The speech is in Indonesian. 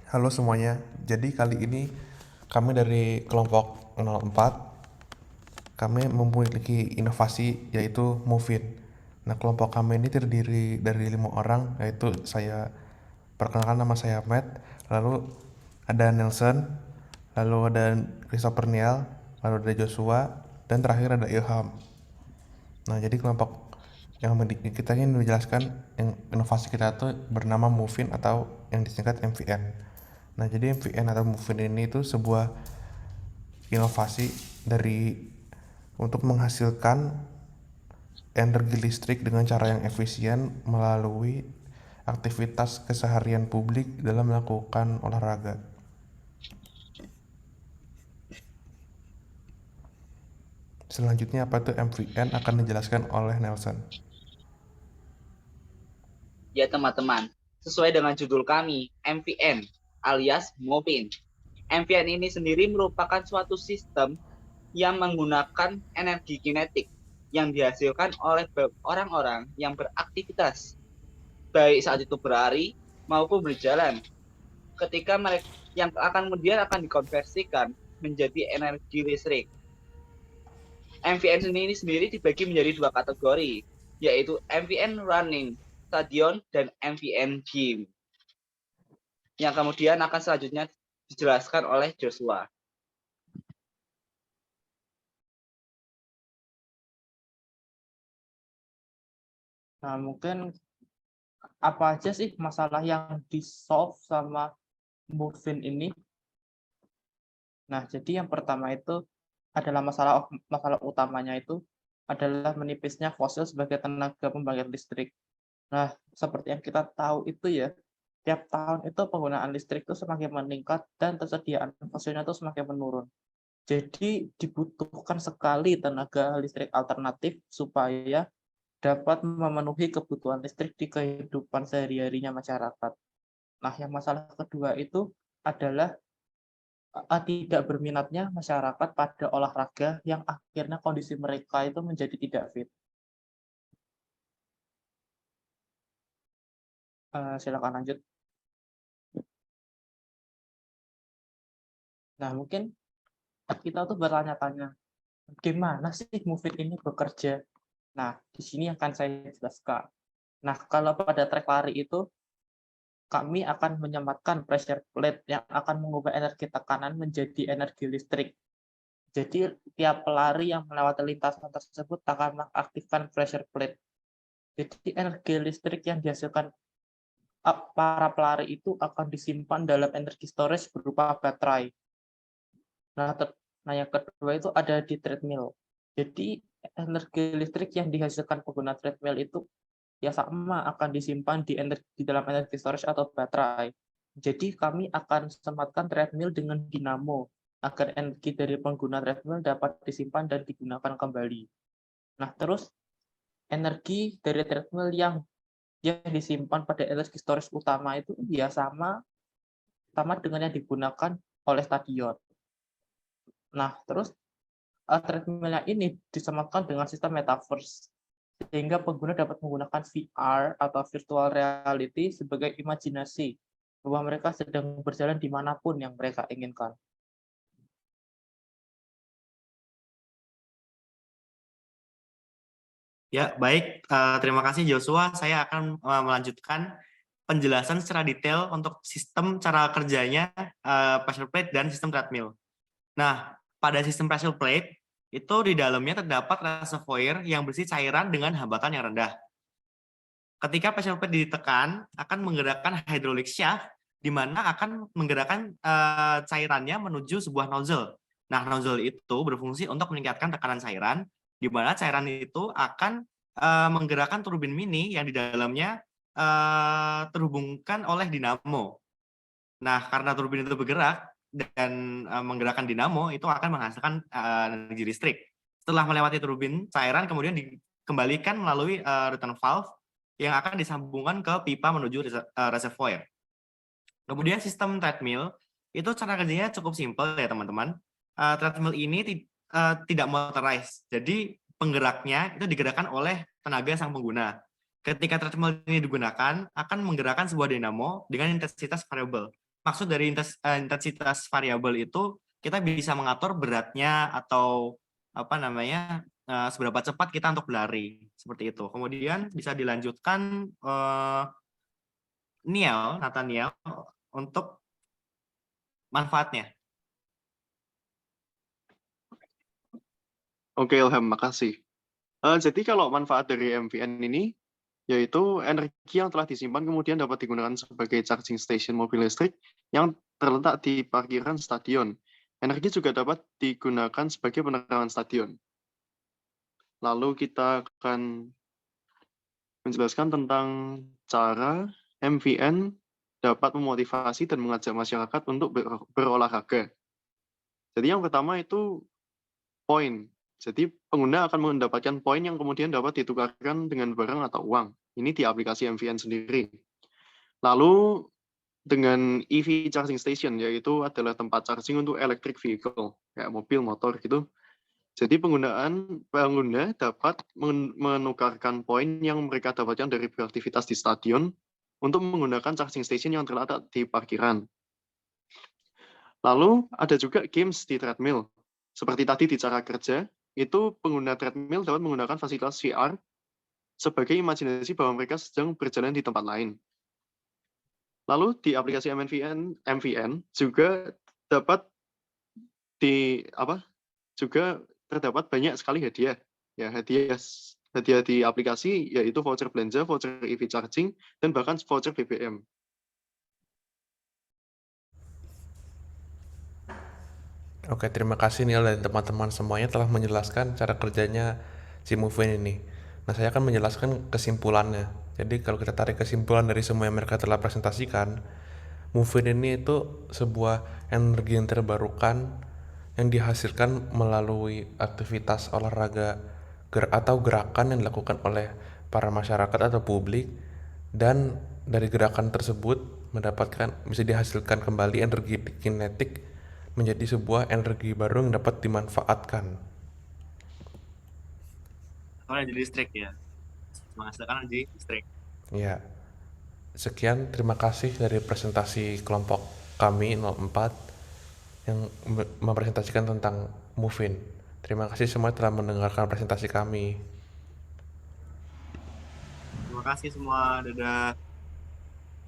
Halo semuanya, jadi kali ini kami dari kelompok 04, kami memiliki inovasi yaitu Movin. Nah, kelompok kami ini terdiri dari 5 orang, yaitu saya, perkenalkan nama saya Matt, lalu ada Nelson, lalu ada Christopher Niel, lalu ada Joshua, dan terakhir ada Ilham. Nah, jadi kelompok yang kita ingin menjelaskan yang inovasi kita itu bernama Movin atau yang disingkat MVN. Nah, jadi MVN atau Movin ini itu sebuah inovasi untuk menghasilkan energi listrik dengan cara yang efisien melalui aktivitas keseharian publik dalam melakukan olahraga. Selanjutnya apa itu MVN akan dijelaskan oleh Nelson. Ya teman-teman, sesuai dengan judul kami, MVN alias Movin. MVN ini sendiri merupakan suatu sistem yang menggunakan energi kinetik yang dihasilkan oleh orang-orang yang beraktivitas, baik saat itu berlari maupun berjalan. Ketika mereka yang kemudian akan dikonversikan menjadi energi listrik. MVN ini sendiri dibagi menjadi dua kategori, yaitu MVN running stadion dan MVN gym, yang kemudian akan selanjutnya dijelaskan oleh Joshua. Nah, mungkin apa aja sih masalah yang di-solve sama Movin ini? Nah, jadi yang pertama itu adalah masalah utamanya itu adalah menipisnya fosil sebagai tenaga pembangkit listrik. Nah, seperti yang kita tahu itu ya, tiap tahun itu penggunaan listrik itu semakin meningkat dan tersediaan fosilnya itu semakin menurun. Jadi dibutuhkan sekali tenaga listrik alternatif supaya dapat memenuhi kebutuhan listrik di kehidupan sehari-harinya masyarakat. Nah, yang masalah kedua itu adalah tidak berminatnya masyarakat pada olahraga yang akhirnya kondisi mereka itu menjadi tidak fit. Silakan lanjut. Nah, mungkin kita tuh bertanya-tanya, gimana sih Mufid ini bekerja? Nah, di sini akan saya jelaskan. Nah, kalau pada trek lari itu, kami akan menyematkan pressure plate yang akan mengubah energi tekanan menjadi energi listrik. Jadi, tiap pelari yang melewati lintasan tersebut akan mengaktifkan pressure plate. Jadi, energi listrik yang dihasilkan para pelari itu akan disimpan dalam energi storage berupa baterai. Nah, yang kedua itu ada di treadmill. Jadi, energi listrik yang dihasilkan pengguna treadmill itu ya sama akan disimpan di dalam energi storage atau baterai. Jadi kami akan sematkan treadmill dengan dinamo agar energi dari pengguna treadmill dapat disimpan dan digunakan kembali. Nah, terus energi dari treadmill yang disimpan pada energi storage utama itu ya sama dengan yang digunakan oleh stadion. Nah, terus treadmill ini disematkan dengan sistem metaverse, sehingga pengguna dapat menggunakan VR atau virtual reality sebagai imajinasi bahwa mereka sedang berjalan dimanapun yang mereka inginkan. Ya, baik. Terima kasih Joshua. Saya akan melanjutkan penjelasan secara detail untuk sistem cara kerjanya pressure plate dan sistem treadmill. Nah, pada sistem pressure plate, itu di dalamnya terdapat reservoir yang berisi cairan dengan hambatan yang rendah. Ketika pressure plate ditekan, akan menggerakkan hydraulic shaft, di mana akan menggerakkan cairannya menuju sebuah nozzle. Nah, nozzle itu berfungsi untuk meningkatkan tekanan cairan, di mana cairan itu akan menggerakkan turbin mini yang di dalamnya terhubungkan oleh dinamo. Nah, karena turbin itu bergerak dan menggerakkan dinamo, itu akan menghasilkan energi listrik. Setelah melewati turbin, cairan kemudian dikembalikan melalui return valve yang akan disambungkan ke pipa menuju reservoir. Kemudian sistem treadmill, itu cara kerjanya cukup simpel ya teman-teman. Treadmill ini tidak motorized, jadi penggeraknya itu digerakkan oleh tenaga sang pengguna. Ketika treadmill ini digunakan, akan menggerakkan sebuah dinamo dengan intensitas variabel. maksud dari intensitas variabel itu kita bisa mengatur beratnya atau apa namanya seberapa cepat kita untuk berlari seperti itu. Kemudian bisa dilanjutkan Nathaniel untuk manfaatnya. Oke Ilham, makasih. Jadi kalau manfaat dari MVN ini, yaitu energi yang telah disimpan kemudian dapat digunakan sebagai charging station mobil listrik yang terletak di parkiran stadion. Energi juga dapat digunakan sebagai penerangan stadion. Lalu kita akan menjelaskan tentang cara MVN dapat memotivasi dan mengajak masyarakat untuk berolahraga. Jadi yang pertama itu poin. Jadi pengguna akan mendapatkan poin yang kemudian dapat ditukarkan dengan barang atau uang. Ini di aplikasi MVN sendiri. Lalu dengan EV charging station, yaitu adalah tempat charging untuk electric vehicle, kayak mobil, motor gitu. Jadi pengguna dapat menukarkan poin yang mereka dapatkan dari beraktivitas di stadion untuk menggunakan charging station yang terletak di parkiran. Lalu ada juga games di treadmill. Seperti tadi di cara kerja, itu pengguna treadmill dapat menggunakan fasilitas VR sebagai imajinasi bahwa mereka sedang berjalan di tempat lain. Lalu di aplikasi MVN juga dapat juga terdapat banyak sekali hadiah. Ya, hadiah di aplikasi yaitu voucher belanja, voucher EV charging, dan bahkan voucher BBM. Oke, terima kasih Neil dan teman-teman semuanya telah menjelaskan cara kerjanya si Movin ini. Nah, saya akan menjelaskan kesimpulannya. Jadi kalau kita tarik kesimpulan dari semua yang mereka telah presentasikan, Movin ini itu sebuah energi yang terbarukan yang dihasilkan melalui aktivitas olahraga atau gerakan yang dilakukan oleh para masyarakat atau publik, dan dari gerakan tersebut bisa dihasilkan kembali energi kinetik menjadi sebuah energi baru yang dapat dimanfaatkan. Soalnya jadi listrik ya. Menghasilkan energi listrik. Ya. Sekian, terima kasih dari presentasi kelompok kami 04 yang mempresentasikan tentang Movin. Terima kasih semua telah mendengarkan presentasi kami. Terima kasih semua. Dadah.